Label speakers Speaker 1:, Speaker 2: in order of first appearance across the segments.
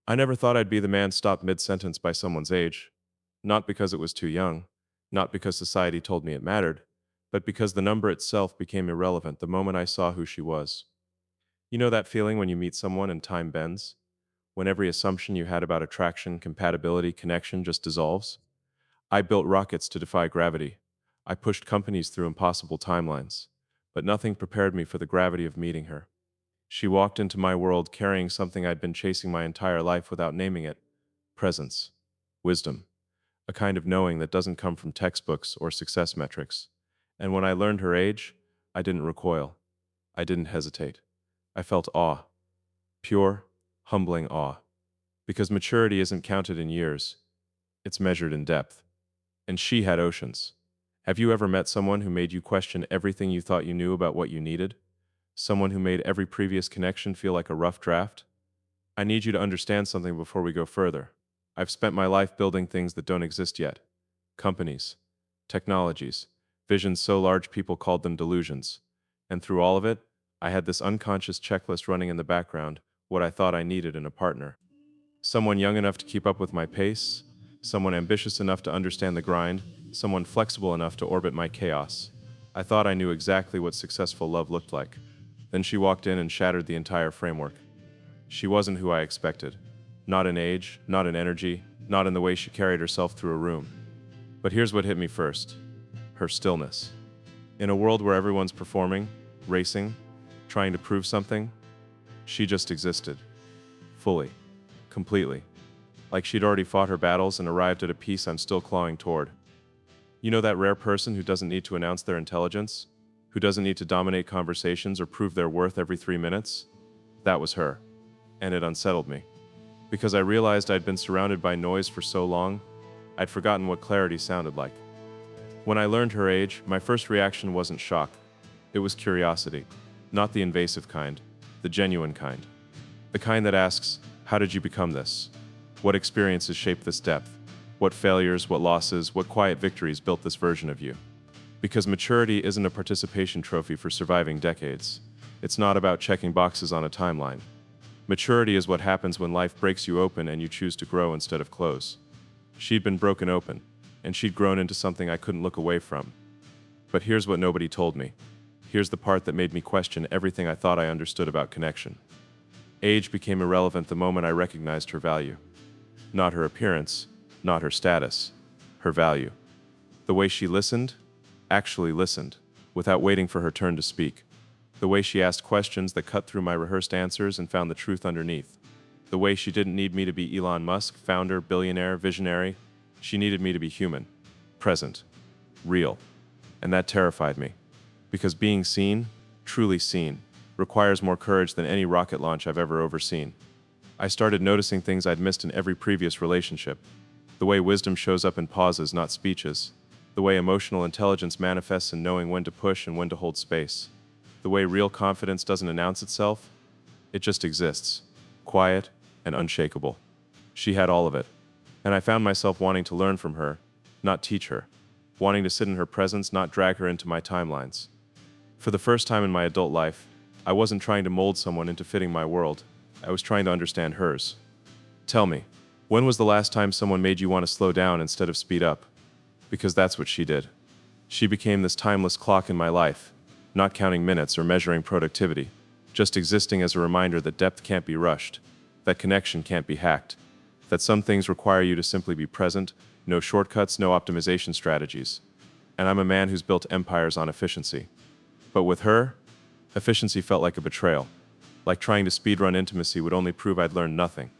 Speaker 1: I never thought I'd be the man stopped mid-sentence by someone's age. Not because it was too young, not because society told me it mattered, but because the number itself became irrelevant the moment I saw who she was. You know that feeling when you meet someone and time bends? When every assumption you had about attraction, compatibility, connection just dissolves? I built rockets to defy gravity. I pushed companies through impossible timelines. But nothing prepared me for the gravity of meeting her. She walked into my world carrying something I'd been chasing my entire life without naming it: presence, wisdom, a kind of knowing that doesn't come from textbooks or success metrics. And when I learned her age, I didn't recoil. I didn't hesitate. I felt awe, pure, humbling awe. Because maturity isn't counted in years, it's measured in depth. And she had oceans. Have you ever met someone who made you question everything you thought you knew about what you needed? Someone who made every previous connection feel like a rough draft? I need you to understand something before we go further. I've spent my life building things that don't exist yet. Companies, technologies, visions so large people called them delusions. And through all of it, I had this unconscious checklist running in the background: what I thought I needed in a partner. Someone young enough to keep up with my pace, someone ambitious enough to understand the grind, someone flexible enough to orbit my chaos. I thought I knew exactly what successful love looked like. Then she walked in and shattered the entire framework. She wasn't who I expected. Not in age, not in energy, not in the way she carried herself through a room. But here's what hit me first: her stillness. In a world where everyone's performing, racing, trying to prove something, she just existed. Fully. Completely. Like she'd already fought her battles and arrived at a peace I'm still clawing toward. You know that rare person who doesn't need to announce their intelligence? Who doesn't need to dominate conversations or prove their worth every 3 minutes? That was her. And it unsettled me. Because I realized I'd been surrounded by noise for so long, I'd forgotten what clarity sounded like. When I learned her age, my first reaction wasn't shock. It was curiosity. Not the invasive kind, the genuine kind. The kind that asks, how did you become this? What experiences shaped this depth? What failures, what losses, what quiet victories built this version of you? Because maturity isn't a participation trophy for surviving decades. It's not about checking boxes on a timeline. Maturity is what happens when life breaks you open and you choose to grow instead of close. She'd been broken open, and she'd grown into something I couldn't look away from. But here's what nobody told me. Here's the part that made me question everything I thought I understood about connection. Age became irrelevant the moment I recognized her value. Not her appearance, not her status, her value. The way she listened, actually listened, without waiting for her turn to speak. The way she asked questions that cut through my rehearsed answers and found the truth underneath. The way she didn't need me to be Elon Musk, founder, billionaire, visionary. She needed me to be human, present, real. And that terrified me. Because being seen, truly seen, requires more courage than any rocket launch I've ever overseen. I started noticing things I'd missed in every previous relationship. The way wisdom shows up in pauses, not speeches. The way emotional intelligence manifests in knowing when to push and when to hold space. The way real confidence doesn't announce itself, it just exists, quiet and unshakable. She had all of it. And I found myself wanting to learn from her, not teach her. Wanting to sit in her presence, not drag her into my timelines. For the first time in my adult life, I wasn't trying to mold someone into fitting my world. I was trying to understand hers. Tell me, when was the last time someone made you want to slow down instead of speed up? Because that's what she did. She became this timeless clock in my life, not counting minutes or measuring productivity, just existing as a reminder that depth can't be rushed, that connection can't be hacked, that some things require you to simply be present, no shortcuts, no optimization strategies. And I'm a man who's built empires on efficiency. But with her, efficiency felt like a betrayal. Like trying to speedrun intimacy would only prove I'd learned nothing.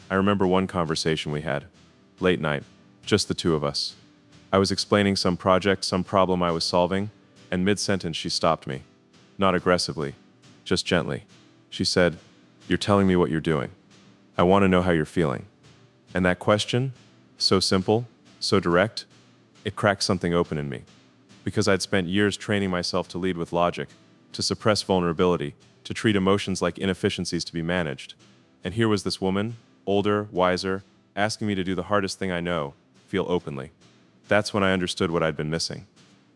Speaker 1: I remember one conversation we had. Late night, just the two of us. I was explaining some project, some problem I was solving, and mid-sentence she stopped me. Not aggressively, just gently. She said, "You're telling me what you're doing. I want to know how you're feeling." And that question, so simple, so direct, it cracked something open in me. Because I'd spent years training myself to lead with logic, to suppress vulnerability, to treat emotions like inefficiencies to be managed. And here was this woman, older, wiser, asking me to do the hardest thing I know, feel openly. That's when I understood what I'd been missing.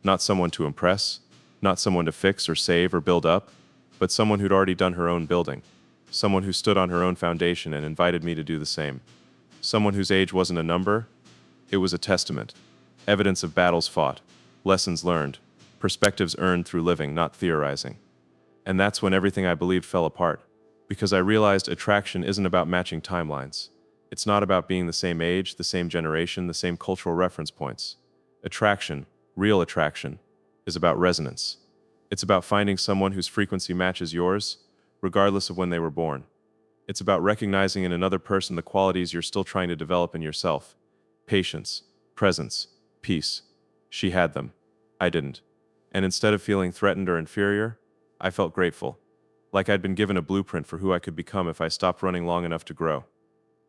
Speaker 1: Not someone to impress, not someone to fix or save or build up, but someone who'd already done her own building. Someone who stood on her own foundation and invited me to do the same. Someone whose age wasn't a number, it was a testament. Evidence of battles fought, lessons learned, perspectives earned through living, not theorizing. And that's when everything I believed fell apart, because I realized attraction isn't about matching timelines. It's not about being the same age, the same generation, the same cultural reference points. Attraction, real attraction, is about resonance. It's about finding someone whose frequency matches yours, regardless of when they were born. It's about recognizing in another person the qualities you're still trying to develop in yourself. Patience, presence, peace. She had them. I didn't. And instead of feeling threatened or inferior, I felt grateful. Like I'd been given a blueprint for who I could become if I stopped running long enough to grow.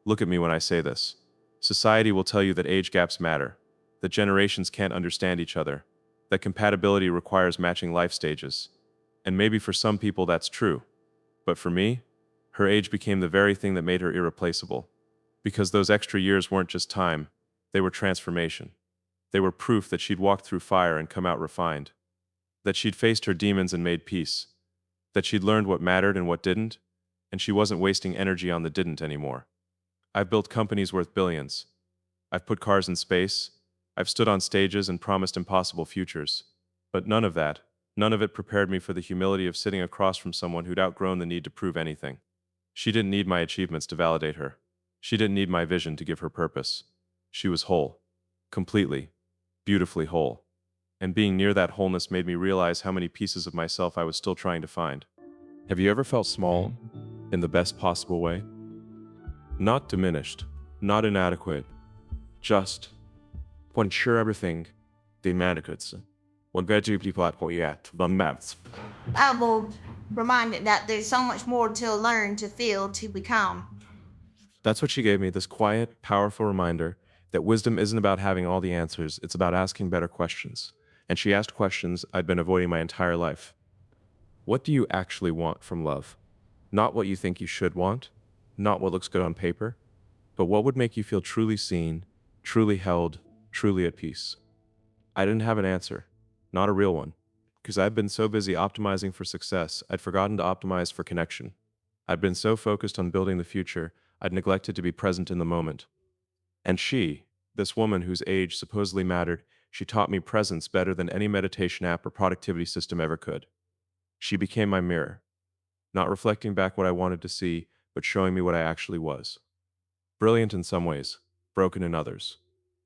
Speaker 1: Look at me when I say this. Society will tell you that age gaps matter, that generations can't understand each other, that compatibility requires matching life stages. And maybe for some people that's true. But for me, her age became the very thing that made her irreplaceable. Because those extra years weren't just time, they were transformation. They were proof that she'd walked through fire and come out refined. That she'd faced her demons and made peace. That she'd learned what mattered and what didn't, and she wasn't wasting energy on the didn't anymore. I've built companies worth billions. I've put cars in space. I've stood on stages and promised impossible futures. But none of it prepared me for the humility of sitting across from someone who'd outgrown the need to prove anything. She didn't need my achievements to validate her. She didn't need my vision to give her purpose. She was whole. Completely. Beautifully whole. And being near that wholeness made me realize how many pieces of myself I was still trying to find. Have you ever felt small? In the best possible way? Not diminished. Not inadequate. Just unsure everything. The inadequates. When better people at what yet, the maths.
Speaker 2: I will remind it that there's so much more to learn, to feel, to become.
Speaker 1: That's what she gave me, this quiet, powerful reminder that wisdom isn't about having all the answers, it's about asking better questions. And she asked questions I'd been avoiding my entire life. What do you actually want from love? Not what you think you should want, not what looks good on paper, but what would make you feel truly seen, truly held, truly at peace. I didn't have an answer, not a real one, because I'd been so busy optimizing for success, I'd forgotten to optimize for connection. I'd been so focused on building the future, I'd neglected to be present in the moment. And she, this woman whose age supposedly mattered, she taught me presence better than any meditation app or productivity system ever could. She became my mirror, not reflecting back what I wanted to see, but showing me what I actually was. Brilliant in some ways, broken in others,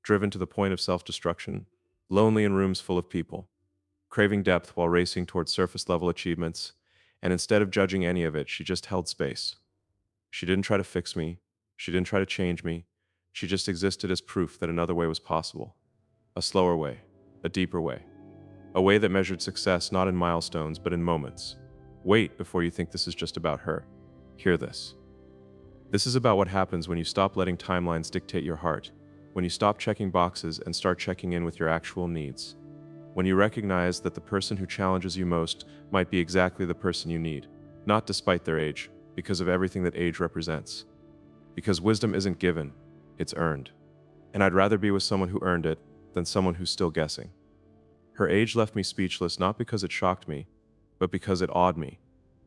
Speaker 1: driven to the point of self-destruction, lonely in rooms full of people, craving depth while racing towards surface-level achievements, and instead of judging any of it, she just held space. She didn't try to fix me. She didn't try to change me. She just existed as proof that another way was possible. A slower way, a deeper way. A way that measured success not in milestones, but in moments. Wait before you think this is just about her. Hear this. This is about what happens when you stop letting timelines dictate your heart, when you stop checking boxes and start checking in with your actual needs. When you recognize that the person who challenges you most might be exactly the person you need, not despite their age, because of everything that age represents. Because wisdom isn't given, it's earned. And I'd rather be with someone who earned it than someone who's still guessing. Her age left me speechless not because it shocked me, but because it awed me,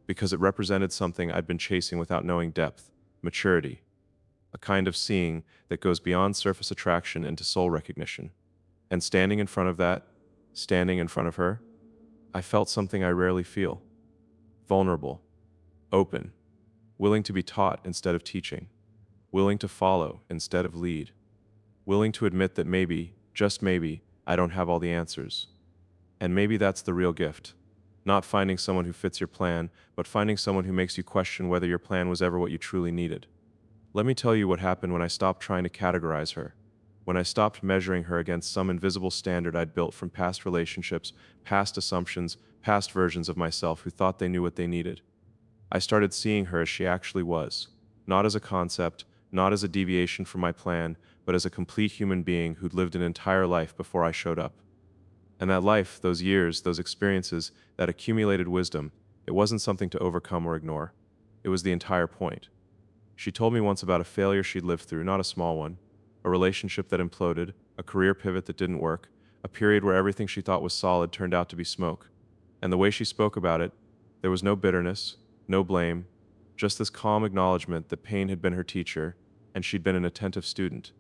Speaker 1: because it represented something I'd been chasing without knowing depth, maturity, a kind of seeing that goes beyond surface attraction into soul recognition. And standing in front of her, I felt something I rarely feel. Vulnerable, open, willing to be taught instead of teaching, willing to follow instead of lead, willing to admit that maybe, just maybe, I don't have all the answers. And maybe that's the real gift. Not finding someone who fits your plan, but finding someone who makes you question whether your plan was ever what you truly needed. Let me tell you what happened when I stopped trying to categorize her, when I stopped measuring her against some invisible standard I'd built from past relationships, past assumptions, past versions of myself who thought they knew what they needed. I started seeing her as she actually was, not as a concept, not as a deviation from my plan, but as a complete human being who'd lived an entire life before I showed up. And that life, those years, those experiences, that accumulated wisdom, it wasn't something to overcome or ignore. It was the entire point. She told me once about a failure she'd lived through, not a small one, a relationship that imploded, a career pivot that didn't work, a period where everything she thought was solid turned out to be smoke. And the way she spoke about it, there was no bitterness, no blame, just this calm acknowledgement that pain had been her teacher and she'd been an attentive student.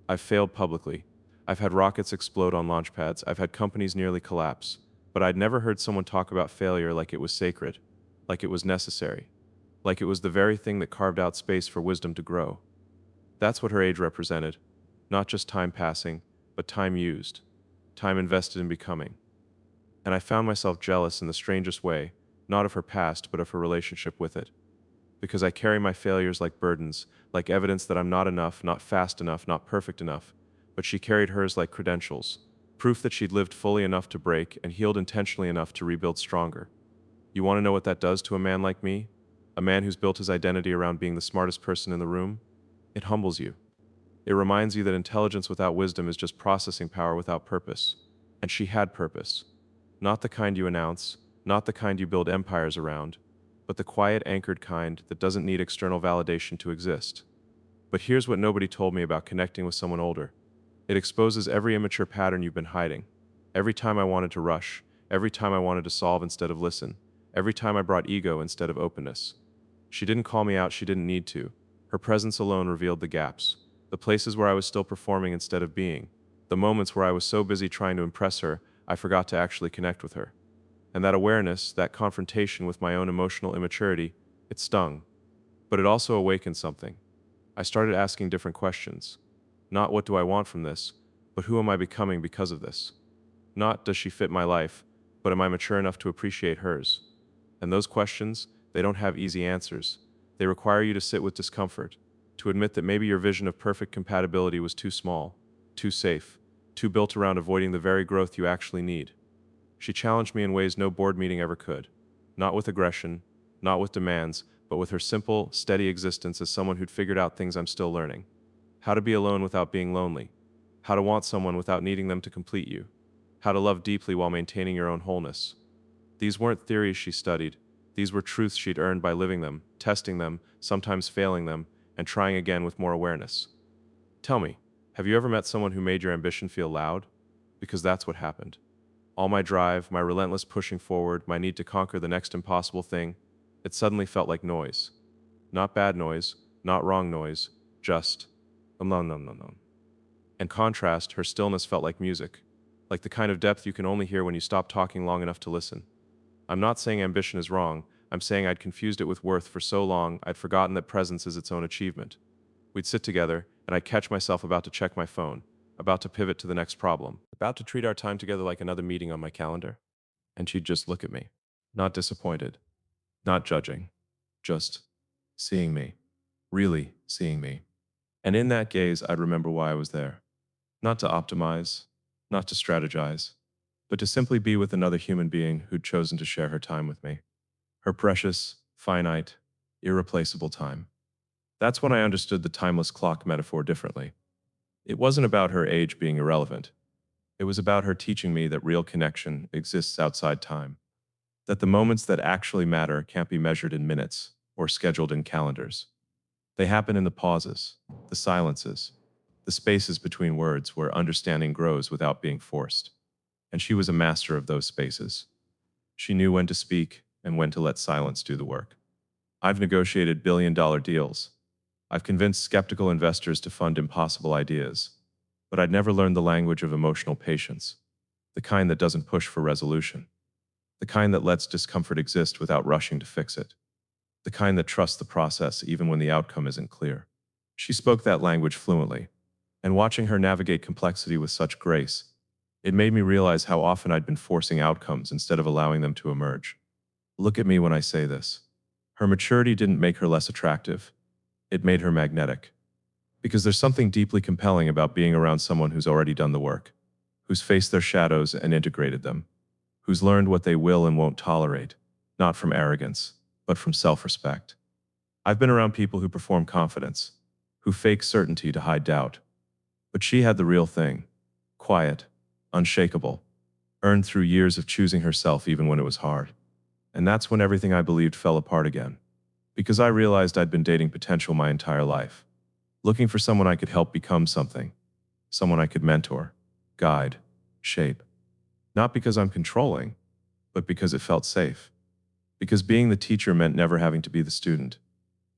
Speaker 1: I've failed publicly. I've had rockets explode on launch pads. I've had companies nearly collapse. But I'd never heard someone talk about failure like it was sacred, like it was necessary, like it was the very thing that carved out space for wisdom to grow. That's what her age represented. Not just time passing, but time used, time invested in becoming. And I found myself jealous in the strangest way, not of her past, but of her relationship with it. Because I carry my failures like burdens, like evidence that I'm not enough, not fast enough, not perfect enough, but she carried hers like credentials, proof that she'd lived fully enough to break and healed intentionally enough to rebuild stronger. You want to know what that does to a man like me? A man who's built his identity around being the smartest person in the room? It humbles you. It reminds you that intelligence without wisdom is just processing power without purpose. And she had purpose. Not the kind you announce, not the kind you build empires around, but the quiet, anchored kind that doesn't need external validation to exist. But here's what nobody told me about connecting with someone older. It exposes every immature pattern you've been hiding. Every time I wanted to rush, every time I wanted to solve instead of listen, every time I brought ego instead of openness. She didn't call me out, she didn't need to. Her presence alone revealed the gaps, the places where I was still performing instead of being, the moments where I was so busy trying to impress her, I forgot to actually connect with her. And that awareness, that confrontation with my own emotional immaturity, it stung. But it also awakened something. I started asking different questions. Not what do I want from this, but who am I becoming because of this? Not does she fit my life, but am I mature enough to appreciate hers? And those questions, they don't have easy answers. They require you to sit with discomfort, to admit that maybe your vision of perfect compatibility was too small, too safe, too built around avoiding the very growth you actually need. She challenged me in ways no board meeting ever could. Not with aggression, not with demands, but with her simple, steady existence as someone who'd figured out things I'm still learning. How to be alone without being lonely. How to want someone without needing them to complete you. How to love deeply while maintaining your own wholeness. These weren't theories she studied. These were truths she'd earned by living them, testing them, sometimes failing them, and trying again with more awareness. Tell me, have you ever met someone who made your ambition feel loud? Because that's what happened. All my drive, my relentless pushing forward, my need to conquer the next impossible thing, it suddenly felt like noise. Not bad noise, not wrong noise, just nom nom nom nom. In contrast, her stillness felt like music, like the kind of depth you can only hear when you stop talking long enough to listen. I'm not saying ambition is wrong, I'm saying I'd confused it with worth for so long I'd forgotten that presence is its own achievement. We'd sit together, and I'd catch myself about to check my phone, about to pivot to the next problem, about to treat our time together like another meeting on my calendar. And she'd just look at me, not disappointed, not judging, just seeing me, really seeing me. And in that gaze, I'd remember why I was there. Not to optimize, not to strategize, but to simply be with another human being who'd chosen to share her time with me. Her precious, finite, irreplaceable time. That's when I understood the timeless clock metaphor differently. It wasn't about her age being irrelevant. It was about her teaching me that real connection exists outside time, that the moments that actually matter can't be measured in minutes or scheduled in calendars. They happen in the pauses, the silences, the spaces between words where understanding grows without being forced. And she was a master of those spaces. She knew when to speak and when to let silence do the work. I've negotiated billion-dollar deals. I've convinced skeptical investors to fund impossible ideas. But I'd never learned the language of emotional patience, the kind that doesn't push for resolution, the kind that lets discomfort exist without rushing to fix it, the kind that trusts the process even when the outcome isn't clear. She spoke that language fluently, and watching her navigate complexity with such grace, it made me realize how often I'd been forcing outcomes instead of allowing them to emerge. Look at me when I say this. Her maturity didn't make her less attractive. It made her magnetic. Because there's something deeply compelling about being around someone who's already done the work, who's faced their shadows and integrated them, who's learned what they will and won't tolerate, not from arrogance, but from self-respect. I've been around people who perform confidence, who fake certainty to hide doubt. But she had the real thing, quiet, unshakable, earned through years of choosing herself even when it was hard. And that's when everything I believed fell apart again. Because I realized I'd been dating potential my entire life, looking for someone I could help become something, someone I could mentor, guide, shape. Not because I'm controlling, but because it felt safe. Because being the teacher meant never having to be the student.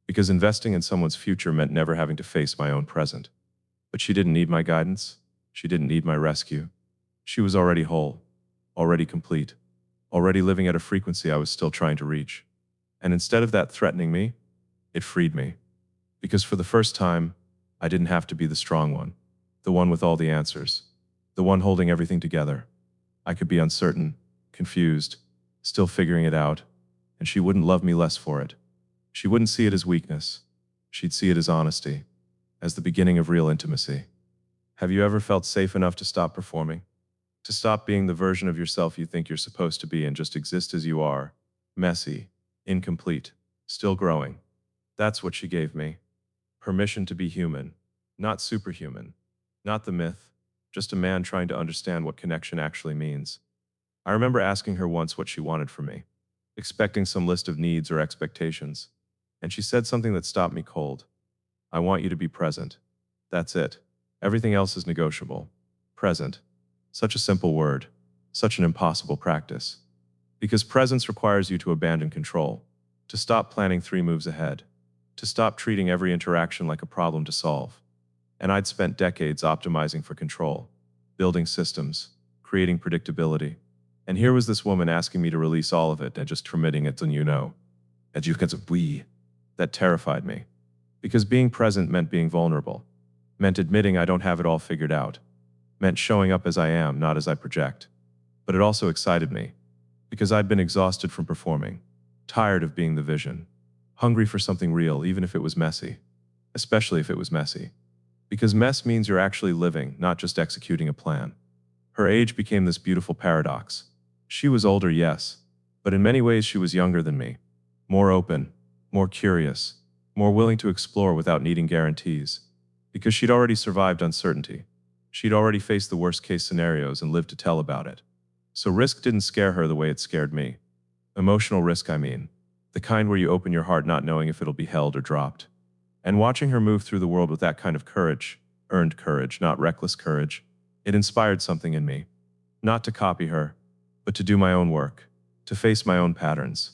Speaker 1: because investing in someone's future meant never having to face my own present. But she didn't need my guidance. She didn't need my rescue. She was already whole, already complete, already living at a frequency I was still trying to reach. And instead of that threatening me, it freed me. Because for the first time, I didn't have to be the strong one, the one with all the answers, the one holding everything together. I could be uncertain, confused, still figuring it out, and she wouldn't love me less for it. She wouldn't see it as weakness. She'd see it as honesty, as the beginning of real intimacy. Have you ever felt safe enough to stop performing? To stop being the version of yourself you think you're supposed to be and just exist as you are, messy, incomplete, still growing? That's what she gave me. Permission to be human, not superhuman, not the myth, just a man trying to understand what connection actually means. I remember asking her once what she wanted from me, expecting some list of needs or expectations, and she said something that stopped me cold. I want you to be present. That's it. Everything else is negotiable. Present. Such a simple word, such an impossible practice. Because presence requires you to abandon control, to stop planning 3 moves ahead, to stop treating every interaction like a problem to solve. And I'd spent decades optimizing for control, building systems, creating predictability. And here was this woman asking me to release all of it and just permitting it, and as you can see, that terrified me. Because being present meant being vulnerable, meant admitting I don't have it all figured out, meant showing up as I am, not as I project. But it also excited me, because I'd been exhausted from performing, tired of being the vision, hungry for something real, even if it was messy, especially if it was messy. Because mess means you're actually living, not just executing a plan. Her age became this beautiful paradox. She was older, yes, but in many ways she was younger than me, more open, more curious, more willing to explore without needing guarantees. Because she'd already survived uncertainty. She'd already faced the worst-case scenarios and lived to tell about it. So risk didn't scare her the way it scared me. Emotional risk, I mean. The kind where you open your heart not knowing if it'll be held or dropped. And watching her move through the world with that kind of courage, earned courage, not reckless courage, it inspired something in me. Not to copy her, but to do my own work, to face my own patterns,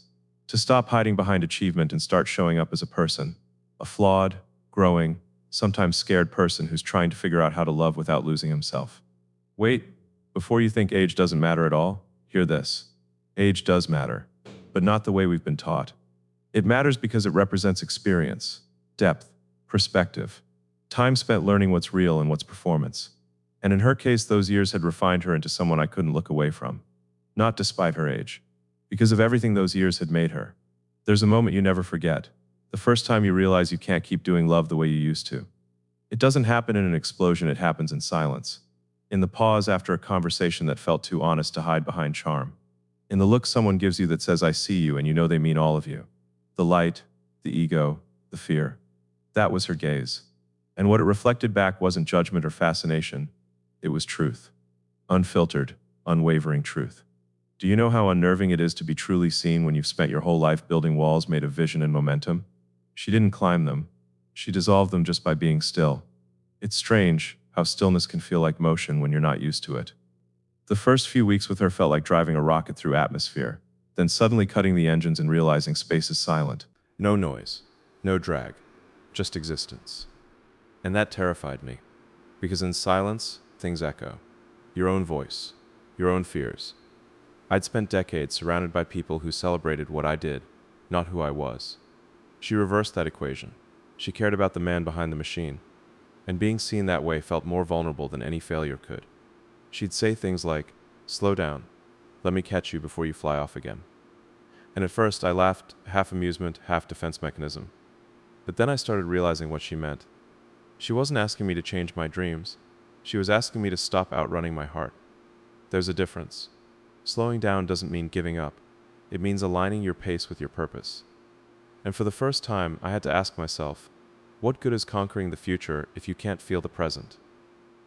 Speaker 1: to stop hiding behind achievement and start showing up as a person, a flawed, growing, sometimes scared person who's trying to figure out how to love without losing himself. Wait, before you think age doesn't matter at all, hear this. Age does matter, but not the way we've been taught. It matters because it represents experience, depth, perspective, time spent learning what's real and what's performance. And in her case, those years had refined her into someone I couldn't look away from. Not despite her age, because of everything those years had made her. There's a moment you never forget. The first time you realize you can't keep doing love the way you used to. It doesn't happen in an explosion, it happens in silence. In the pause after a conversation that felt too honest to hide behind charm. In the look someone gives you that says, I see you, and you know they mean all of you. The light, the ego, the fear. That was her gaze. And what it reflected back wasn't judgment or fascination. It was truth. Unfiltered, unwavering truth. Do you know how unnerving it is to be truly seen when you've spent your whole life building walls made of vision and momentum? She didn't climb them. She dissolved them just by being still. It's strange how stillness can feel like motion when you're not used to it. The first few weeks with her felt like driving a rocket through atmosphere, then suddenly cutting the engines and realizing space is silent. No noise, no drag, just existence. And that terrified me, because in silence, things echo. Your own voice, your own fears. I'd spent decades surrounded by people who celebrated what I did, not who I was. She reversed that equation. She cared about the man behind the machine, and being seen that way felt more vulnerable than any failure could. She'd say things like, slow down, let me catch you before you fly off again. And at first I laughed, half amusement, half defense mechanism. But then I started realizing what she meant. She wasn't asking me to change my dreams. She was asking me to stop outrunning my heart. There's a difference. Slowing down doesn't mean giving up. It means aligning your pace with your purpose. And for the first time, I had to ask myself, what good is conquering the future if you can't feel the present?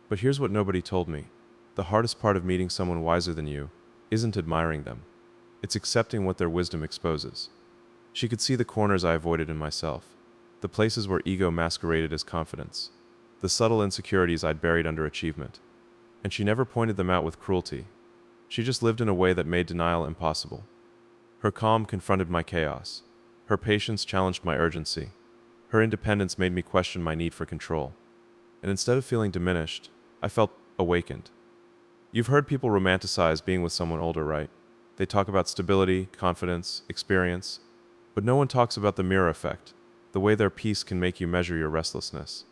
Speaker 1: But here's what nobody told me. The hardest part of meeting someone wiser than you isn't admiring them. It's accepting what their wisdom exposes. She could see the corners I avoided in myself, the places where ego masqueraded as confidence, the subtle insecurities I'd buried under achievement. And she never pointed them out with cruelty. She just lived in a way that made denial impossible. Her calm confronted my chaos. Her patience challenged my urgency. Her independence made me question my need for control. And instead of feeling diminished, I felt awakened. You've heard people romanticize being with someone older, right? They talk about stability, confidence, experience, but no one talks about the mirror effect, the way their peace can make you measure your restlessness,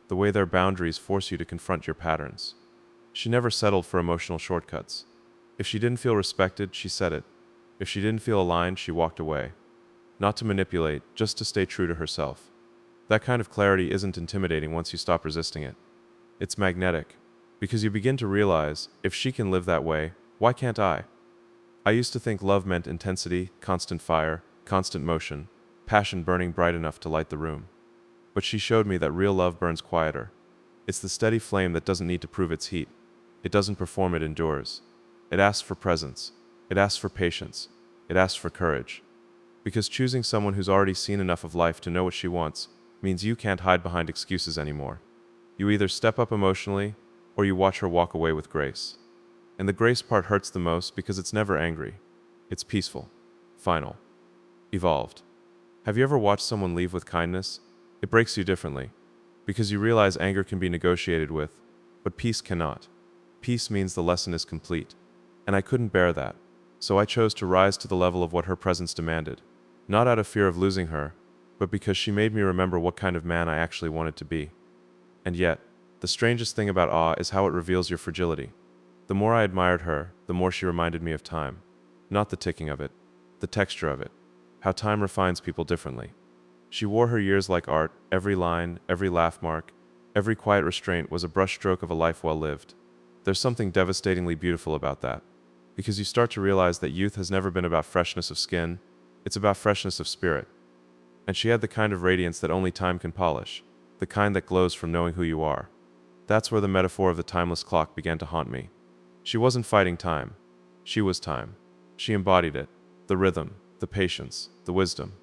Speaker 1: the way their boundaries force you to confront your patterns. She never settled for emotional shortcuts. If she didn't feel respected, she said it. If she didn't feel aligned, she walked away. Not to manipulate, just to stay true to herself. That kind of clarity isn't intimidating once you stop resisting it. It's magnetic, because you begin to realize, if she can live that way, why can't I? I used to think love meant intensity, constant fire, constant motion, passion burning bright enough to light the room. But she showed me that real love burns quieter. It's the steady flame that doesn't need to prove its heat. It doesn't perform, it endures. It asks for presence. It asks for patience. It asks for courage. Because choosing someone who's already seen enough of life to know what she wants means you can't hide behind excuses anymore. You either step up emotionally, or you watch her walk away with grace. And the grace part hurts the most because it's never angry. It's peaceful, final, evolved. Have you ever watched someone leave with kindness? It breaks you differently, because you realize anger can be negotiated with, but peace cannot. Peace means the lesson is complete. And I couldn't bear that, so I chose to rise to the level of what her presence demanded. Not out of fear of losing her, but because she made me remember what kind of man I actually wanted to be. And yet, the strangest thing about awe is how it reveals your fragility. The more I admired her, the more she reminded me of time. Not the ticking of it, the texture of it, how time refines people differently. She wore her years like art, every line, every laugh mark, every quiet restraint was a brushstroke of a life well lived. There's something devastatingly beautiful about that, because you start to realize that youth has never been about freshness of skin, it's about freshness of spirit. And she had the kind of radiance that only time can polish, the kind that glows from knowing who you are. That's where the metaphor of the timeless clock began to haunt me. She wasn't fighting time. She was time. She embodied it, the rhythm, the patience, the wisdom.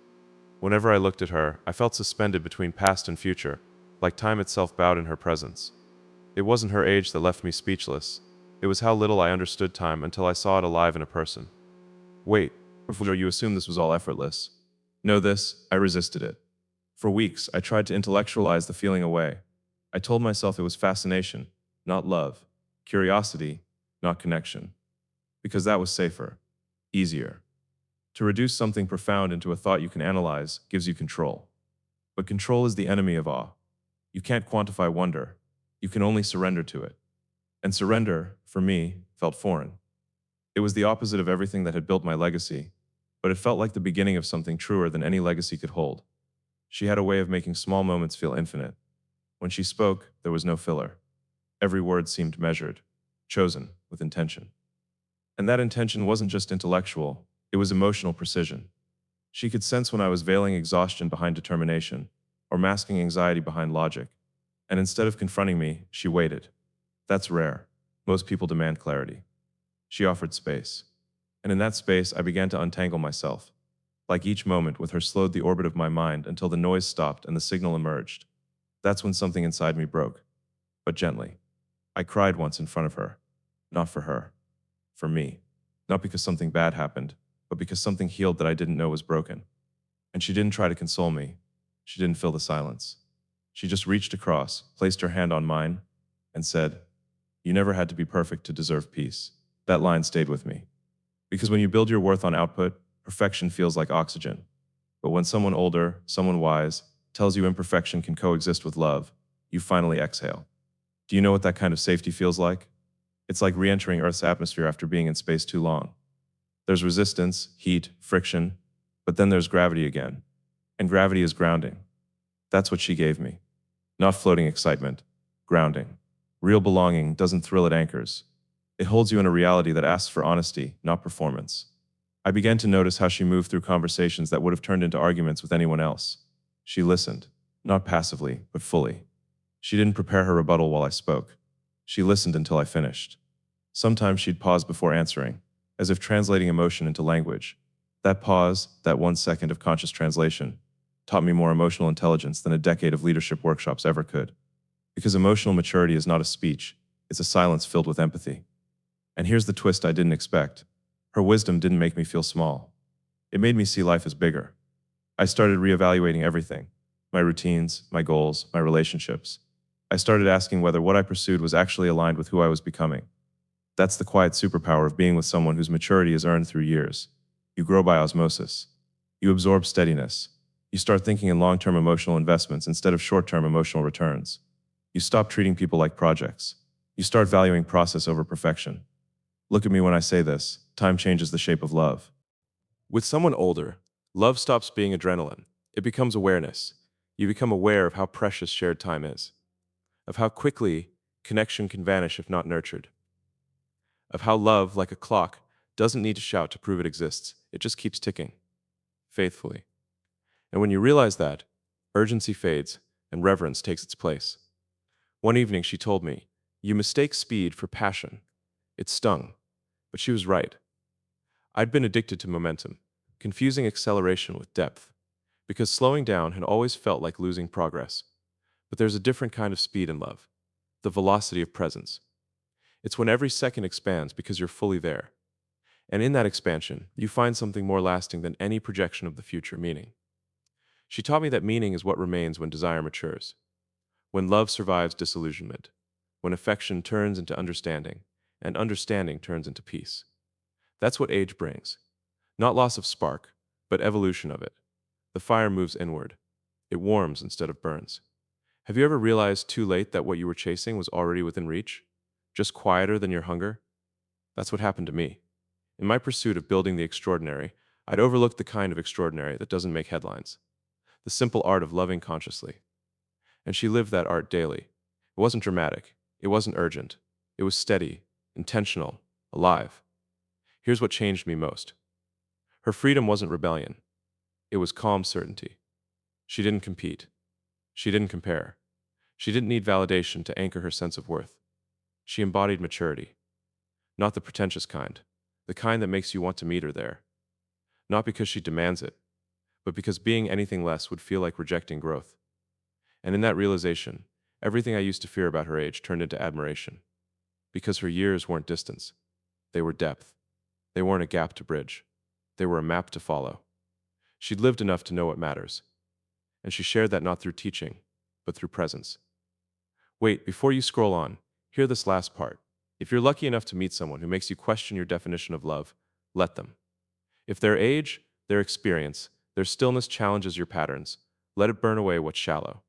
Speaker 1: Whenever I looked at her, I felt suspended between past and future, like time itself bowed in her presence. It wasn't her age that left me speechless. It was how little I understood time until I saw it alive in a person. Wait, before you assume this was all effortless. Know this, I resisted it. For weeks, I tried to intellectualize the feeling away. I told myself it was fascination, not love, curiosity, not connection. Because that was safer, easier. To reduce something profound into a thought you can analyze gives you control. But control is the enemy of awe. You can't quantify wonder. You can only surrender to it. And surrender, for me, felt foreign. It was the opposite of everything that had built my legacy, but it felt like the beginning of something truer than any legacy could hold. She had a way of making small moments feel infinite. When she spoke, there was no filler. Every word seemed measured, chosen with intention. And that intention wasn't just intellectual, it was emotional precision. She could sense when I was veiling exhaustion behind determination, or masking anxiety behind logic. And instead of confronting me, she waited. That's rare. Most people demand clarity. She offered space. And in that space, I began to untangle myself. Like each moment with her slowed the orbit of my mind until the noise stopped and the signal emerged. That's when something inside me broke. But gently. I cried once in front of her. Not for her. For me. Not because something bad happened, but because something healed that I didn't know was broken. And she didn't try to console me. She didn't fill the silence. She just reached across, placed her hand on mine, and said, "You never had to be perfect to deserve peace." That line stayed with me. Because when you build your worth on output, perfection feels like oxygen. But when someone older, someone wise, tells you imperfection can coexist with love, you finally exhale. Do you know what that kind of safety feels like? It's like re-entering Earth's atmosphere after being in space too long. There's resistance, heat, friction, but then there's gravity again. And gravity is grounding. That's what she gave me. Not floating excitement, grounding. Real belonging doesn't thrill at anchors. It holds you in a reality that asks for honesty, not performance. I began to notice how she moved through conversations that would have turned into arguments with anyone else. She listened, not passively, but fully. She didn't prepare her rebuttal while I spoke. She listened until I finished. Sometimes she'd pause before answering, as if translating emotion into language. That pause, that 1 second of conscious translation, taught me more emotional intelligence than a decade of leadership workshops ever could. Because emotional maturity is not a speech, it's a silence filled with empathy. And here's the twist I didn't expect. Her wisdom didn't make me feel small. It made me see life as bigger. I started reevaluating everything. my routines, my goals, my relationships. I started asking whether what I pursued was actually aligned with who I was becoming. That's the quiet superpower of being with someone whose maturity is earned through years. You grow by osmosis. You absorb steadiness. You start thinking in long-term emotional investments instead of short-term emotional returns. You stop treating people like projects. You start valuing process over perfection. Look at me when I say this. Time changes the shape of love. With someone older, love stops being adrenaline. It becomes awareness. You become aware of how precious shared time is, of how quickly connection can vanish if not nurtured, of how love, like a clock, doesn't need to shout to prove it exists. It just keeps ticking, faithfully. And when you realize that, urgency fades and reverence takes its place. One evening she told me, "You mistake speed for passion." It stung, but she was right. I'd been addicted to momentum, confusing acceleration with depth, because slowing down had always felt like losing progress. But there's a different kind of speed in love, the velocity of presence. It's when every second expands because you're fully there. And in that expansion, you find something more lasting than any projection of the future, meaning. She taught me that meaning is what remains when desire matures, when love survives disillusionment, when affection turns into understanding, and understanding turns into peace. That's what age brings. Not loss of spark, but evolution of it. The fire moves inward. It warms instead of burns. Have you ever realized too late that what you were chasing was already within reach? Just quieter than your hunger? That's what happened to me. In my pursuit of building the extraordinary, I'd overlooked the kind of extraordinary that doesn't make headlines. The simple art of loving consciously. And she lived that art daily. It wasn't dramatic. It wasn't urgent. It was steady, intentional, alive. Here's what changed me most. Her freedom wasn't rebellion. It was calm certainty. She didn't compete. She didn't compare. She didn't need validation to anchor her sense of worth. She embodied maturity. Not the pretentious the kind that makes you want to meet her there. Not because she demands it, but because being anything less would feel like rejecting growth. And in that realization, everything I used to fear about her age turned into admiration. Because her years weren't distance. They were depth. They weren't a gap to bridge. They were a map to follow. She'd lived enough to know what matters. And she shared that not through teaching, but through presence. Wait, before you scroll on, hear this last part. If you're lucky enough to meet someone who makes you question your definition of love, let them. If their age, their experience, their stillness challenges your patterns, let it burn away what's shallow.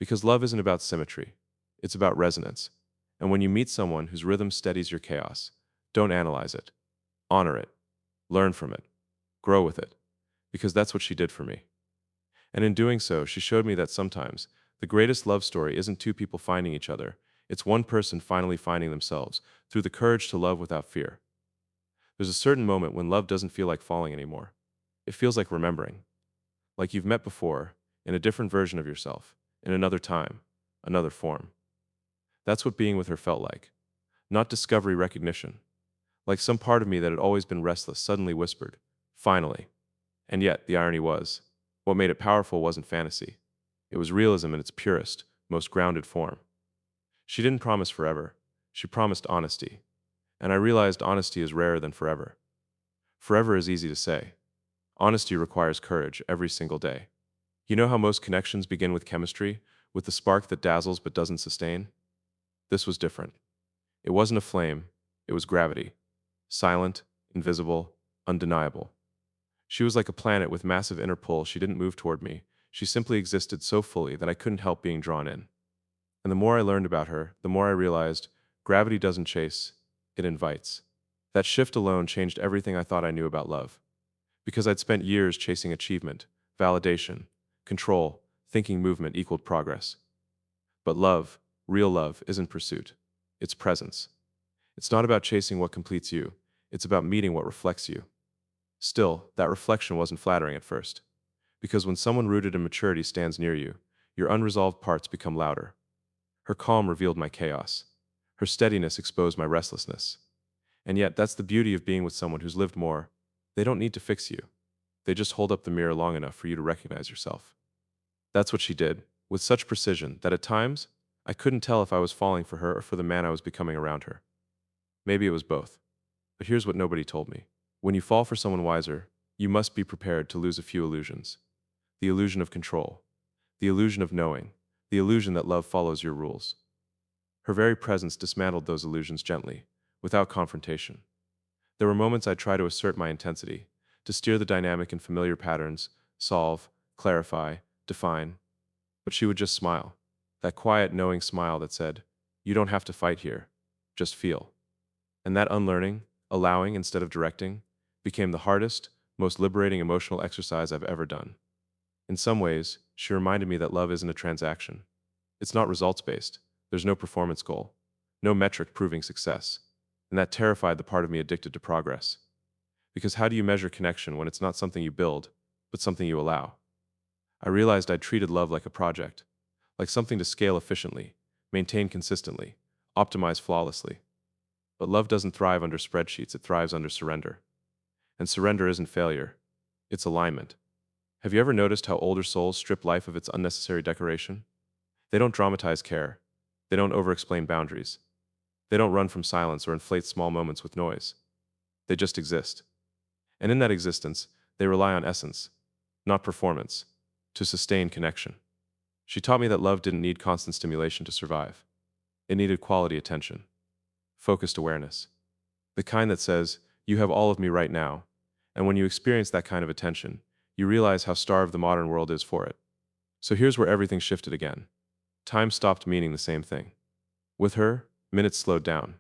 Speaker 1: Because love isn't about symmetry, it's about resonance. And when you meet someone whose rhythm steadies your chaos, don't analyze it. Honor it. Learn from it. Grow with it. Because that's what she did for me. And in doing so, she showed me that sometimes the greatest love story isn't two people finding each other, it's one person finally finding themselves through the courage to love without fear. There's a certain moment when love doesn't feel like falling anymore. It feels like remembering. Like you've met before, in a different version of yourself, in another time, another form. That's what being with her felt like. Not discovery recognition. Like some part of me that had always been restless suddenly whispered, finally. And yet, the irony was, what made it powerful wasn't fantasy. It was realism in its purest, most grounded form. She didn't promise forever. She promised honesty. And I realized honesty is rarer than forever. Forever is easy to say. Honesty requires courage every single day. You know how most connections begin with chemistry, with the spark that dazzles but doesn't sustain? This was different. It wasn't a flame, it was gravity. Silent, invisible, undeniable. She was like a planet with massive inner pull. She didn't move toward me. She simply existed so fully that I couldn't help being drawn in. And the more I learned about her, the more I realized gravity doesn't chase, it invites. That shift alone changed everything I thought I knew about love. Because I'd spent years chasing achievement, validation, control, thinking movement equaled progress. But love, real love, isn't pursuit. It's presence. It's not about chasing what completes you. It's about meeting what reflects you. Still, that reflection wasn't flattering at first. Because when someone rooted in maturity stands near you, your unresolved parts become louder. Her calm revealed my chaos. Her steadiness exposed my restlessness. And yet, that's the beauty of being with someone who's lived more. They don't need to fix you. They just hold up the mirror long enough for you to recognize yourself. That's what she did, with such precision that at times, I couldn't tell if I was falling for her or for the man I was becoming around her. Maybe it was both. But here's what nobody told me. When you fall for someone wiser, you must be prepared to lose a few illusions. The illusion of control. the illusion of knowing, the illusion that love follows your rules. Her very presence dismantled those illusions gently, without confrontation. There were moments I'd try to assert my intensity, to steer the dynamic in familiar patterns, solve, clarify, define, but she would just smile. That quiet, knowing smile that said, "You don't have to fight here, just feel." And that unlearning, allowing instead of directing, became the hardest, most liberating emotional exercise I've ever done. In some ways, she reminded me that love isn't a transaction. It's not results based. There's no performance goal, no metric proving success. And that terrified the part of me addicted to progress. Because how do you measure connection when it's not something you build, but something you allow? I realized I'd treated love like a project, like something to scale efficiently, maintain consistently, optimize flawlessly. But love doesn't thrive under spreadsheets, it thrives under surrender. And surrender isn't failure, it's alignment. Have you ever noticed how older souls strip life of its unnecessary decoration? They don't dramatize care. They don't over-explain boundaries. They don't run from silence or inflate small moments with noise. They just exist. And in that existence, they rely on essence, not performance, to sustain connection. She taught me that love didn't need constant stimulation to survive. It needed quality attention, focused awareness. The kind that says, "You have all of me right now." And when you experience that kind of attention, you realize how starved the modern world is for it. So here's where everything shifted again. Time stopped meaning the same thing. With her, minutes slowed down.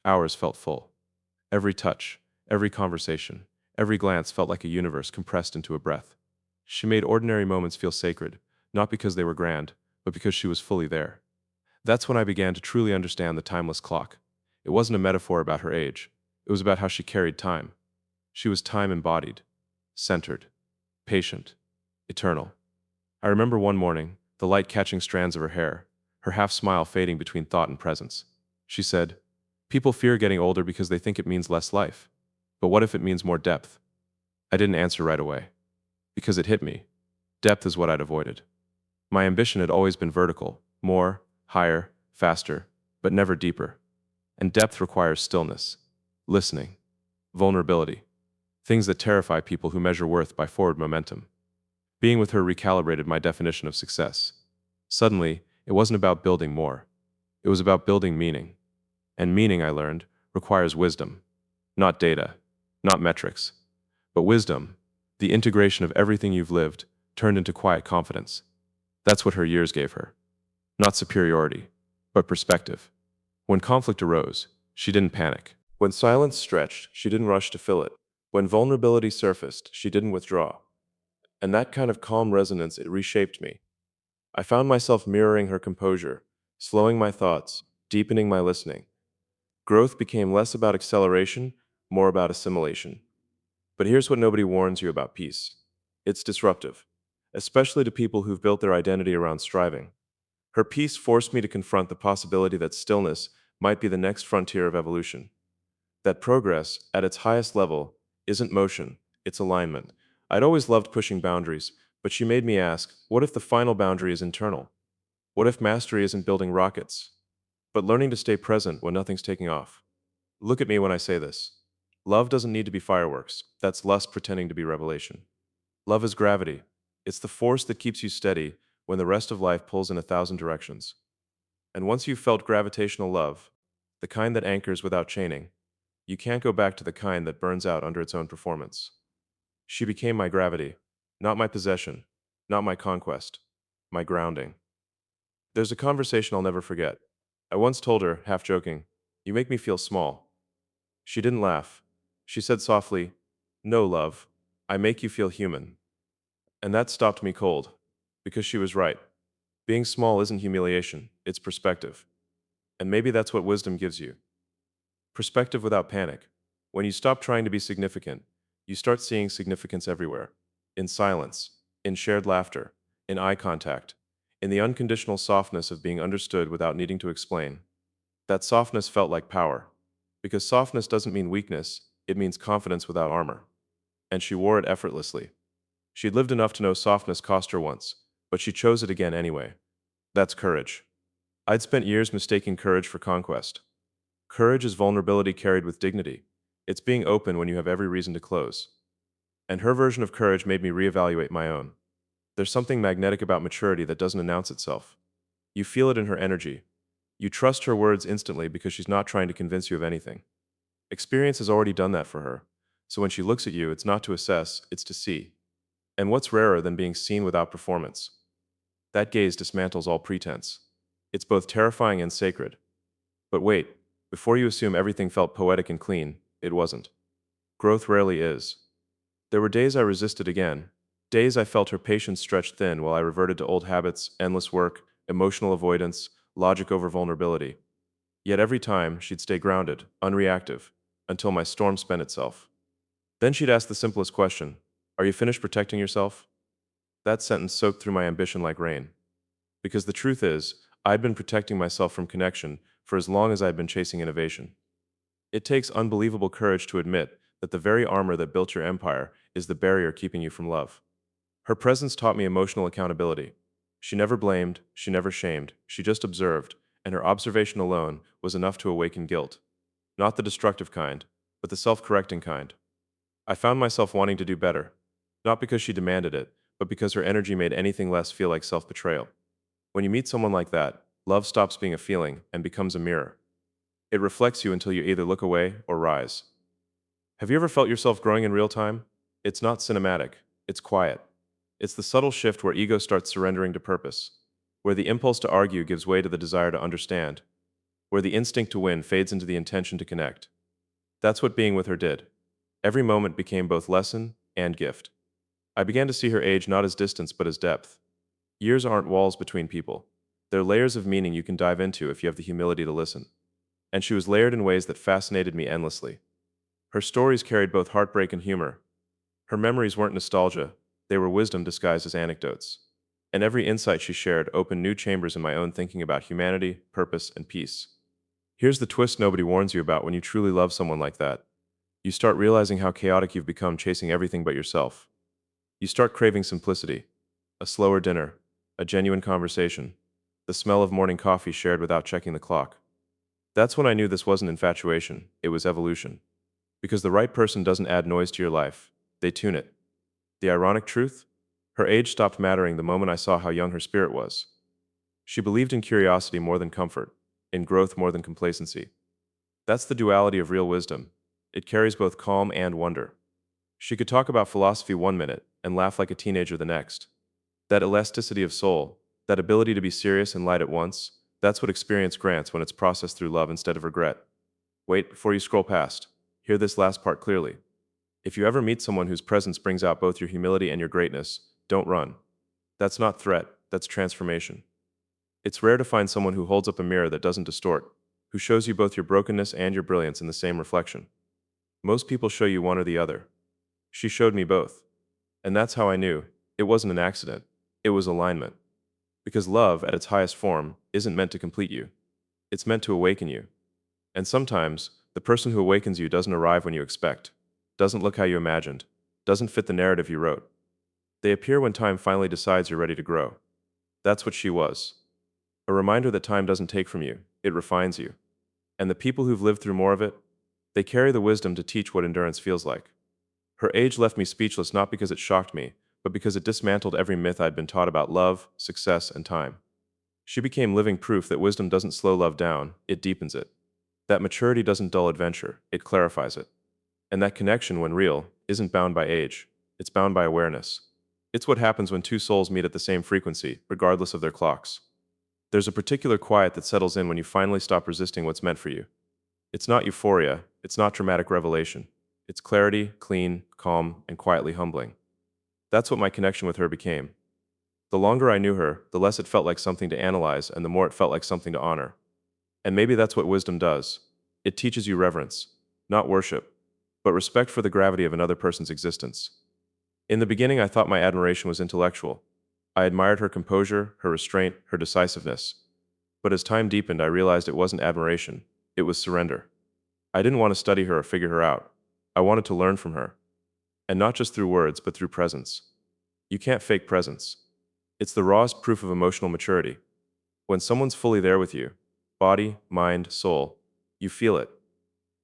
Speaker 1: Hours felt full. Every touch, every conversation, every glance felt like a universe compressed into a breath. She made ordinary moments feel sacred, not because they were grand, but because she was fully there. That's when I began to truly understand the timeless clock. It wasn't a metaphor about her age. It was about how she carried time. She was time embodied, centered, patient, eternal. I remember one morning, the light catching strands of her hair, her half smile fading between thought and presence. She said, "People fear getting older because they think it means less life. But what if it means more depth?" I didn't answer right away, because it hit me. Depth is what I'd avoided. My ambition had always been vertical, more, higher, faster, but never deeper. And depth requires stillness, listening, vulnerability, things that terrify people who measure worth by forward momentum. Being with her recalibrated my definition of success. Suddenly, it wasn't about building more. It was about building meaning. And meaning, I learned, requires wisdom. Not data, not metrics, but wisdom, the integration of everything you've lived, turned into quiet confidence. That's what her years gave her. Not superiority, but perspective. When conflict arose, she didn't panic. When silence stretched, she didn't rush to fill it. When vulnerability surfaced, she didn't withdraw. And that kind of calm resonance, it reshaped me. I found myself mirroring her composure, slowing my thoughts, deepening my listening. Growth became less about acceleration, more about assimilation. But here's what nobody warns you about peace. It's disruptive, especially to people who've built their identity around striving. Her peace forced me to confront the possibility that stillness might be the next frontier of evolution. That progress, at its highest level, isn't motion, it's alignment. I'd always loved pushing boundaries, but she made me ask, what if the final boundary is internal? What if mastery isn't building rockets, but learning to stay present when nothing's taking off? Look at me when I say this. Love doesn't need to be fireworks. That's lust pretending to be revelation. Love is gravity. It's the force that keeps you steady when the rest of life pulls in 1,000 directions. And once you've felt gravitational love, the kind that anchors without chaining, you can't go back to the kind that burns out under its own performance. She became my gravity, not my possession, not my conquest, my grounding. There's a conversation I'll never forget. I once told her, half joking, "You make me feel small." She didn't laugh. She said softly, "No, love, I make you feel human." And that stopped me cold, because she was right. Being small isn't humiliation, it's perspective. And maybe that's what wisdom gives you. Perspective without panic. When you stop trying to be significant, you start seeing significance everywhere. In silence, in shared laughter, in eye contact, in the unconditional softness of being understood without needing to explain. That softness felt like power. Because softness doesn't mean weakness, it means confidence without armor. And she wore it effortlessly. She'd lived enough to know softness cost her once, but she chose it again anyway. That's courage. I'd spent years mistaking courage for conquest. Courage is vulnerability carried with dignity. It's being open when you have every reason to close. And her version of courage made me reevaluate my own. There's something magnetic about maturity that doesn't announce itself. You feel it in her energy. You trust her words instantly because she's not trying to convince you of anything. Experience has already done that for her. So when she looks at you, it's not to assess, it's to see. And what's rarer than being seen without performance? That gaze dismantles all pretense. It's both terrifying and sacred. But wait, before you assume everything felt poetic and clean, it wasn't. Growth rarely is. There were days I resisted again, days I felt her patience stretched thin while I reverted to old habits, endless work, emotional avoidance, logic over vulnerability. Yet every time, she'd stay grounded, unreactive, until my storm spent itself. Then she'd ask the simplest question: Are you finished protecting yourself? That sentence soaked through my ambition like rain. Because the truth is, I'd been protecting myself from connection for as long as I'd been chasing innovation. It takes unbelievable courage to admit that the very armor that built your empire is the barrier keeping you from love. Her presence taught me emotional accountability. She never blamed, she never shamed, she just observed, and her observation alone was enough to awaken guilt. Not the destructive kind, but the self-correcting kind. I found myself wanting to do better, not because she demanded it, but because her energy made anything less feel like self-betrayal. When you meet someone like that, love stops being a feeling and becomes a mirror. It reflects you until you either look away or rise. Have you ever felt yourself growing in real time? It's not cinematic, it's quiet. It's the subtle shift where ego starts surrendering to purpose, where the impulse to argue gives way to the desire to understand, where the instinct to win fades into the intention to connect. That's what being with her did. Every moment became both lesson and gift. I began to see her age not as distance but as depth. Years aren't walls between people. They're layers of meaning you can dive into if you have the humility to listen. And she was layered in ways that fascinated me endlessly. Her stories carried both heartbreak and humor. Her memories weren't nostalgia, they were wisdom disguised as anecdotes. And every insight she shared opened new chambers in my own thinking about humanity, purpose, and peace. Here's the twist nobody warns you about when you truly love someone like that. You start realizing how chaotic you've become chasing everything but yourself. You start craving simplicity, a slower dinner, a genuine conversation, the smell of morning coffee shared without checking the clock. That's when I knew this wasn't infatuation, it was evolution. Because the right person doesn't add noise to your life, they tune it. The ironic truth? Her age stopped mattering the moment I saw how young her spirit was. She believed in curiosity more than comfort, in growth more than complacency. That's the duality of real wisdom. It carries both calm and wonder. She could talk about philosophy one minute and laugh like a teenager the next. That elasticity of soul, that ability to be serious and light at once, that's what experience grants when it's processed through love instead of regret. Wait, before you scroll past, hear this last part clearly. If you ever meet someone whose presence brings out both your humility and your greatness, don't run. That's not threat, that's transformation. It's rare to find someone who holds up a mirror that doesn't distort, who shows you both your brokenness and your brilliance in the same reflection. Most people show you one or the other. She showed me both. And that's how I knew it wasn't an accident, it was alignment. Because love, at its highest form, isn't meant to complete you, it's meant to awaken you. And sometimes, the person who awakens you doesn't arrive when you expect, doesn't look how you imagined, doesn't fit the narrative you wrote. They appear when time finally decides you're ready to grow. That's what she was. A reminder that time doesn't take from you, it refines you. And the people who've lived through more of it, they carry the wisdom to teach what endurance feels like. Her age left me speechless not because it shocked me, but because it dismantled every myth I'd been taught about love, success, and time. She became living proof that wisdom doesn't slow love down, it deepens it. That maturity doesn't dull adventure, it clarifies it. And that connection, when real, isn't bound by age, it's bound by awareness. It's what happens when two souls meet at the same frequency, regardless of their clocks. There's a particular quiet that settles in when you finally stop resisting what's meant for you. It's not euphoria, it's not dramatic revelation. It's clarity, clean, calm, and quietly humbling. That's what my connection with her became. The longer I knew her, the less it felt like something to analyze and the more it felt like something to honor. And maybe that's what wisdom does. It teaches you reverence, not worship, but respect for the gravity of another person's existence. In the beginning, I thought my admiration was intellectual. I admired her composure, her restraint, her decisiveness. But as time deepened, I realized it wasn't admiration, it was surrender. I didn't want to study her or figure her out. I wanted to learn from her. And not just through words, but through presence. You can't fake presence. It's the rawest proof of emotional maturity. When someone's fully there with you, body, mind, soul, you feel it.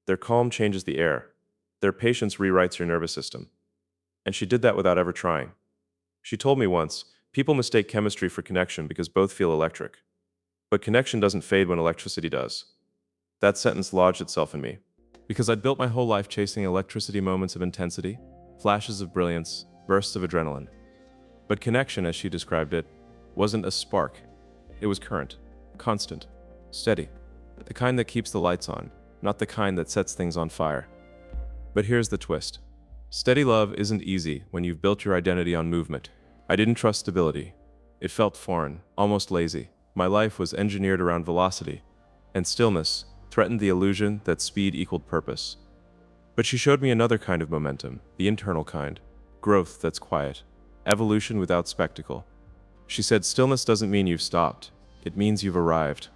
Speaker 1: Their calm changes the air. Their patience rewrites your nervous system. And she did that without ever trying. She told me once, People mistake chemistry for connection because both feel electric. But connection doesn't fade when electricity does. That sentence lodged itself in me. Because I'd built my whole life chasing electricity moments of intensity, flashes of brilliance, bursts of adrenaline. But connection, as she described it, wasn't a spark. It was current, constant, steady. The kind that keeps the lights on, not the kind that sets things on fire. But here's the twist. Steady love isn't easy when you've built your identity on movement. I didn't trust stability. It felt foreign, almost lazy. My life was engineered around velocity, and stillness threatened the illusion that speed equaled purpose. But she showed me another kind of momentum, the internal kind, growth that's quiet, evolution without spectacle. She said stillness doesn't mean you've stopped, it means you've arrived.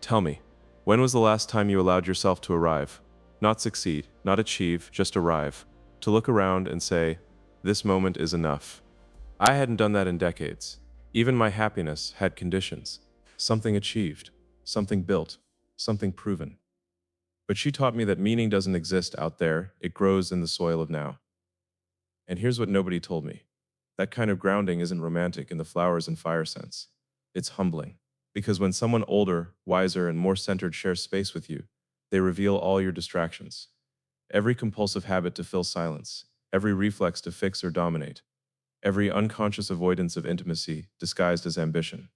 Speaker 1: Tell me, when was the last time you allowed yourself to arrive? Not succeed, not achieve, just arrive. To look around and say, this moment is enough. I hadn't done that in decades. Even my happiness had conditions. Something achieved, something built, something proven. But she taught me that meaning doesn't exist out there, it grows in the soil of now. And here's what nobody told me. That kind of grounding isn't romantic in the flowers and fire sense. It's humbling. Because when someone older, wiser, and more centered shares space with you, they reveal all your distractions. Every compulsive habit to fill silence, every reflex to fix or dominate, every unconscious avoidance of intimacy disguised as ambition.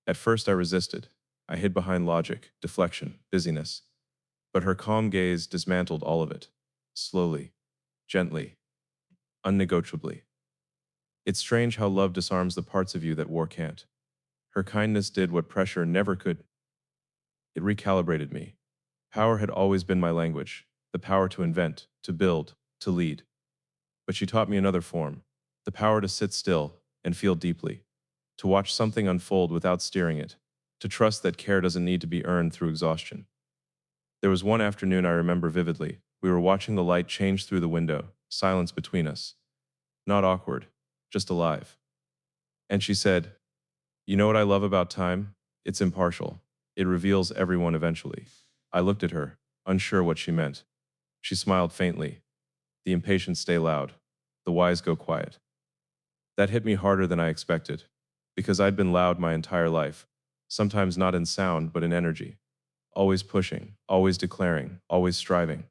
Speaker 1: At first I resisted. I hid behind logic, deflection, busyness. But her calm gaze dismantled all of it. Slowly, gently, unnegotiably. It's strange how love disarms the parts of you that war can't. Her kindness did what pressure never could. It recalibrated me. Power had always been my language, the power to invent, to build, to lead. But she taught me another form, the power to sit still and feel deeply, to watch something unfold without steering it, to trust that care doesn't need to be earned through exhaustion. There was one afternoon I remember vividly. We were watching the light change through the window, silence between us. Not awkward, just alive. And she said, you know what I love about time? It's impartial. It reveals everyone eventually. I looked at her, unsure what she meant. She smiled faintly. The impatient stay loud. The wise go quiet. That hit me harder than I expected, because I'd been loud my entire life, sometimes not in sound but in energy. Always pushing, always declaring, always striving.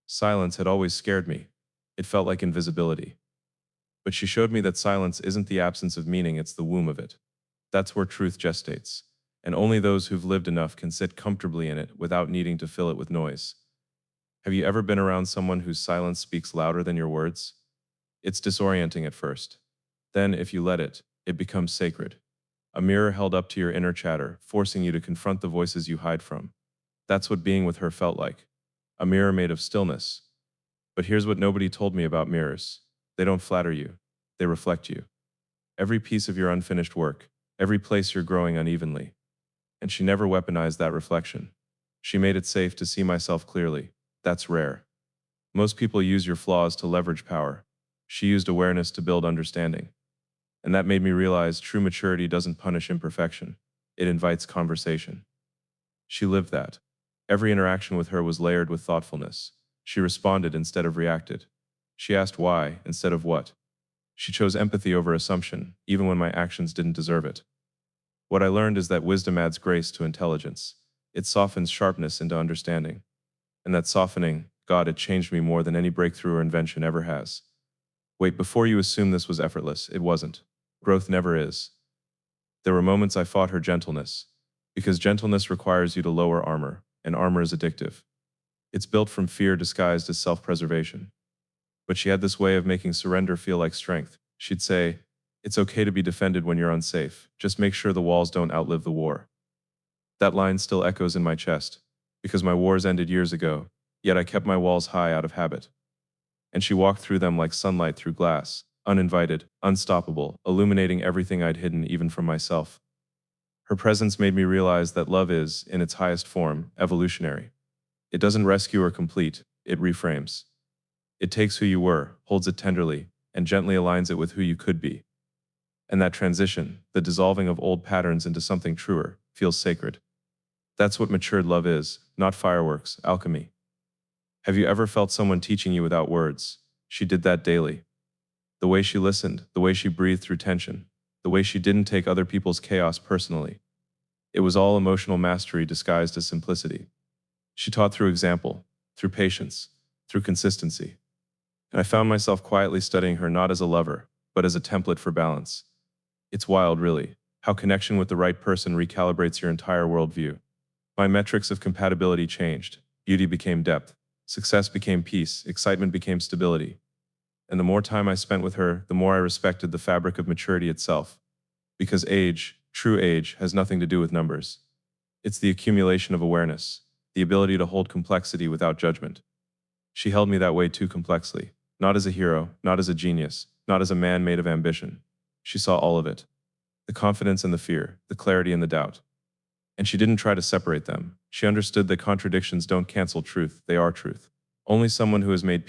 Speaker 1: Silence had always scared me. It felt like invisibility. But she showed me that silence isn't the absence of meaning, it's the womb of it. That's where truth gestates, and only those who've lived enough can sit comfortably in it without needing to fill it with noise. Have you ever been around someone whose silence speaks louder than your words? It's disorienting at first. Then, if you let it, it becomes sacred. A mirror held up to your inner chatter, forcing you to confront the voices you hide from. That's what being with her felt like. A mirror made of stillness. But here's what nobody told me about mirrors. They don't flatter you. They reflect you. Every piece of your unfinished work, every place you're growing unevenly. And she never weaponized that reflection. She made it safe to see myself clearly. That's rare. Most people use your flaws to leverage power. She used awareness to build understanding. And that made me realize true maturity doesn't punish imperfection. It invites conversation. She lived that. Every interaction with her was layered with thoughtfulness. She responded instead of reacted. She asked why instead of what. She chose empathy over assumption, even when my actions didn't deserve it. What I learned is that wisdom adds grace to intelligence. It softens sharpness into understanding. And that softening, God, it changed me more than any breakthrough or invention ever has. Wait, before you assume this was effortless, it wasn't. Growth never is. There were moments I fought her gentleness, because gentleness requires you to lower armor, and armor is addictive. It's built from fear disguised as self-preservation. But she had this way of making surrender feel like strength. She'd say, it's okay to be defended when you're unsafe. Just make sure the walls don't outlive the war. That line still echoes in my chest, because my wars ended years ago, yet I kept my walls high out of habit. And she walked through them like sunlight through glass, uninvited, unstoppable, illuminating everything I'd hidden even from myself. Her presence made me realize that love is, in its highest form, evolutionary. It doesn't rescue or complete, it reframes. It takes who you were, holds it tenderly, and gently aligns it with who you could be. And that transition, the dissolving of old patterns into something truer, feels sacred. That's what matured love is, not fireworks, alchemy. Have you ever felt someone teaching you without words? She did that daily. The way she listened, the way she breathed through tension. the way she didn't take other people's chaos personally. It was all emotional mastery disguised as simplicity. She taught through example, through patience, through consistency. And I found myself quietly studying her not as a lover, but as a template for balance. It's wild, really, how connection with the right person recalibrates your entire worldview. My metrics of compatibility changed. Beauty became depth. Success became peace. Excitement became stability. And the more time I spent with her, the more I respected the fabric of maturity itself. Because age, true age, has nothing to do with numbers. It's the accumulation of awareness, the ability to hold complexity without judgment. She held me that way too complexly. Not as a hero, not as a genius, not as a man made of ambition. She saw all of it. The confidence and the fear, the clarity and the doubt. And she didn't try to separate them. She understood that contradictions don't cancel truth, they are truth. Only someone who has made